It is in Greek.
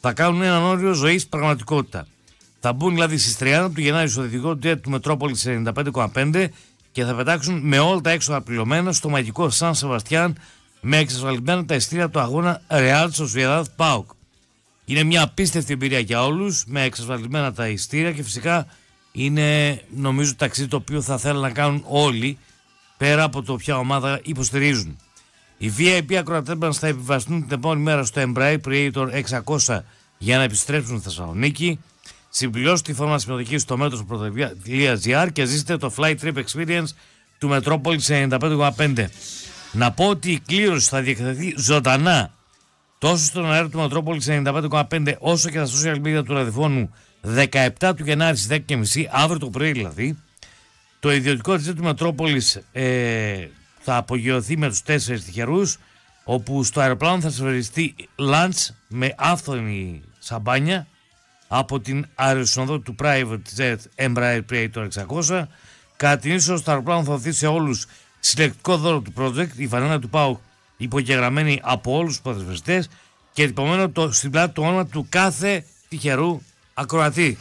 θα κάνουν έναν όριο ζωής πραγματικότητα. Θα μπουν δηλαδή στις 30 του Γενάρη στο δυτικό του Μετρόπολης 95,5 και θα πετάξουν με όλα τα έξοδα πληρωμένα στο μαγικό Σαν Σεβαστιάν με εξασφαλισμένα τα ειστήρια του αγώνα Real Sociedad PAOK. Είναι μια απίστευτη εμπειρία για όλους με εξασφαλισμένα τα ειστήρια και φυσικά είναι νομίζω ταξίδι το οποίο θα θέλουν να κάνουν όλοι πέρα από το ποια ομάδα υποστηρίζουν. Οι VIP ακροατές μας θα επιβαστούν την επόμενη μέρα στο Embraer Predator 600 για να επιστρέψουν στη Θεσσαλονίκη. Συμπληρώστε τη φόρμα συμμετοχή στο μέτρο.gr και ζήστε το Fly Trip Experience του Metropolis 95,5. Να πω ότι η κλήρωση θα διεκδεθεί ζωντανά τόσο στον αέρα του Metropolis 95,5 όσο και στα social media του ραδιοφώνου 17 του Γενάρη στις 10.30, αύριο το πρωί δηλαδή. Το ιδιωτικό jet του Metropolis θα απογειωθεί με τους 4 τυχερούς, όπου στο αεροπλάνο θα σερβιριστεί lunch με άφθονη σαμπάνια από την αεροσυνοδό του Private Jet Embraer Predator 600. Κατά την είσοδο στο αεροπλάνο θα δοθεί σε όλους συλλεκτικό δώρο του project, η φανέλα του ΠΑΟΚ υπογεγραμμένη από όλους τους ποδοσφαιριστές και τυπωμένο στην πλάτη το όνομα του κάθε τυχερού ακροατή.